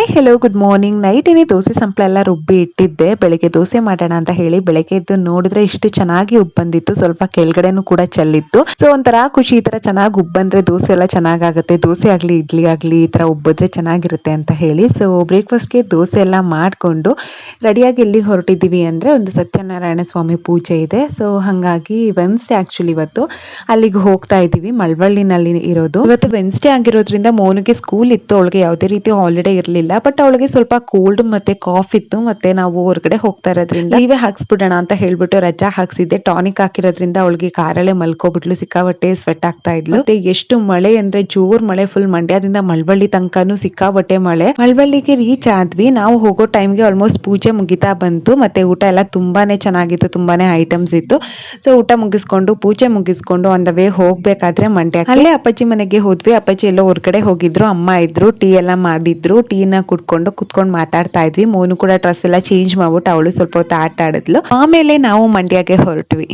Hi hello good morning. ನೈಟೇನೆ ದೋಸೆ ಸಂಪಳ ಎಲ್ಲ ರುಬ್ಬಿ ಇಟ್ಟಿದ್ದೆ. ಬೆಳಗ್ಗೆ ದೋಸೆ ಮಾಡೋಣ ಅಂತ ಹೇಳಿ ಬೆಳಗ್ಗೆ ಎದ್ದು ನೋಡಿದ್ರೆ ಇಷ್ಟು ಚೆನ್ನಾಗಿ ಉಬ್ಬ್ ಬಂದಿತ್ತು. ಸ್ವಲ್ಪ ಕೆಳಗಡೆನೂ ಕೂಡ ಚೆಲ್ಲಿತ್ತು. ಸೊ ಒಂಥರ ಖುಷಿ, ಈ ತರ ಚೆನ್ನಾಗಿ ಉಬ್ಬ್ ಬಂದ್ರೆ ದೋಸೆ ಎಲ್ಲ ಚೆನ್ನಾಗಾಗುತ್ತೆ. ದೋಸೆ ಆಗ್ಲಿ ಇಡ್ಲಿ ಆಗ್ಲಿ ಈ ತರ ಉಬ್ಬಿದ್ರೆ ಚೆನ್ನಾಗಿರುತ್ತೆ ಅಂತ ಹೇಳಿ ಸೊ ಬ್ರೇಕ್ಫಾಸ್ಟ್ಗೆ ದೋಸೆ ಎಲ್ಲ ಮಾಡ್ಕೊಂಡು ರೆಡಿಯಾಗಿ ಎಲ್ಲಿಗೆ ಹೊರಟಿದ್ದೀವಿ ಅಂದ್ರೆ ಒಂದು ಸತ್ಯನಾರಾಯಣ ಸ್ವಾಮಿ ಪೂಜೆ ಇದೆ. ಸೊ ಹಾಗಾಗಿ ವೆನ್ಸ್ಡೇ ಆಕ್ಚುಲಿ ಇವತ್ತು ಅಲ್ಲಿಗೆ ಹೋಗ್ತಾ ಇದ್ದೀವಿ. ಮಳವಳ್ಳಿನಲ್ಲಿ ಇರೋದು. ಇವತ್ತು ವೆನ್ಸ್ಡೇ ಆಗಿರೋದ್ರಿಂದ ಮೋನಿಗೆ ಸ್ಕೂಲ್ ಇತ್ತು. ಅವಳಿಗೆ ಯಾವುದೇ ರೀತಿ ಹಾಲಿಡೇ ಇರಲಿಲ್ಲ. ಬಟ್ ಅವಳಿಗೆ ಸ್ವಲ್ಪ ಕೋಲ್ಡ್ ಮತ್ತೆ ಕಾಫ್ ಇತ್ತು. ಮತ್ತೆ ನಾವು ಹೊರಗಡೆ ಹೋಗ್ತಾ ಇರೋದ್ರಿಂದ ಲೀವೇ ಹಾಕ್ಸ್ಬಿಡೋಣ ಅಂತ ಹೇಳ್ಬಿಟ್ಟು ರಜಾ ಹಾಕ್ಸಿದ್ದೆ. ಟಾನಿಕ್ ಹಾಕಿರೋದ್ರಿಂದ ಅವಳಿಗೆ ಕಾರಲ್ಲೇ ಮಲ್ಕೋಬಿಟ್ಲು. ಸಿಕ್ಕಾಬಟ್ಟೆ ಸ್ವೆಟ್ ಆಗ್ತಾ ಇದ್ಲು. ಮತ್ತೆ ಎಷ್ಟು ಮಳೆ ಅಂದ್ರೆ ಜೋರ್ ಮಳೆ, ಫುಲ್ ಮಂಡ್ಯದಿಂದ ಮಳವಳ್ಳಿ ತನಕನೂ ಸಿಕ್ಕಾಬಟ್ಟೆ ಮಳೆ. ಮಳವಳ್ಳಿಗೆ ರೀಚ್ ಆದ್ವಿ. ನಾವು ಹೋಗೋ ಟೈಮ್ಗೆ ಆಲ್ಮೋಸ್ಟ್ ಪೂಜೆ ಮುಗಿತಾ ಬಂತು. ಮತ್ತೆ ಊಟ ಎಲ್ಲ ತುಂಬಾನೇ ಚೆನ್ನಾಗಿತ್ತು, ತುಂಬಾನೇ ಐಟಮ್ಸ್ ಇತ್ತು. ಸೊ ಊಟ ಮುಗಿಸ್ಕೊಂಡು ಪೂಜೆ ಮುಗಿಸ್ಕೊಂಡು ಆನ್ ದ ವೇ ಹೋಗ್ಬೇಕಾದ್ರೆ ಮಂಡ್ಯ ಅಲ್ಲೇ ಅಪ್ಪಾಜಿ ಮನೆಗೆ ಹೋದ್ವಿ. ಅಪ್ಪಾಜಿ ಎಲ್ಲೋ ಹೊರಗಡೆ ಹೋಗಿದ್ರು, ಅಮ್ಮ ಇದ್ರು, ಟೀ ಎಲ್ಲ ಮಾಡಿದ್ರು. ಟೀನ ಕುತ್ಕೊಂಡು ಮಾತಾಡ್ತಾ ಇದ್ವಿ. ಮೋನು ಕೂಡ ಡ್ರೆಸ್ ಎಲ್ಲ ಚೇಂಜ್ ಮಾಡ್ಬಿಟ್ಟು ಅವಳು ಸ್ವಲ್ಪ ಹೊತ್ತು ಆಟ ಆಡಿದ್ಲು. ಆಮೇಲೆ ನಾವು ಮಂಡ್ಯಗೆ ಹೊರಟ್ವಿ.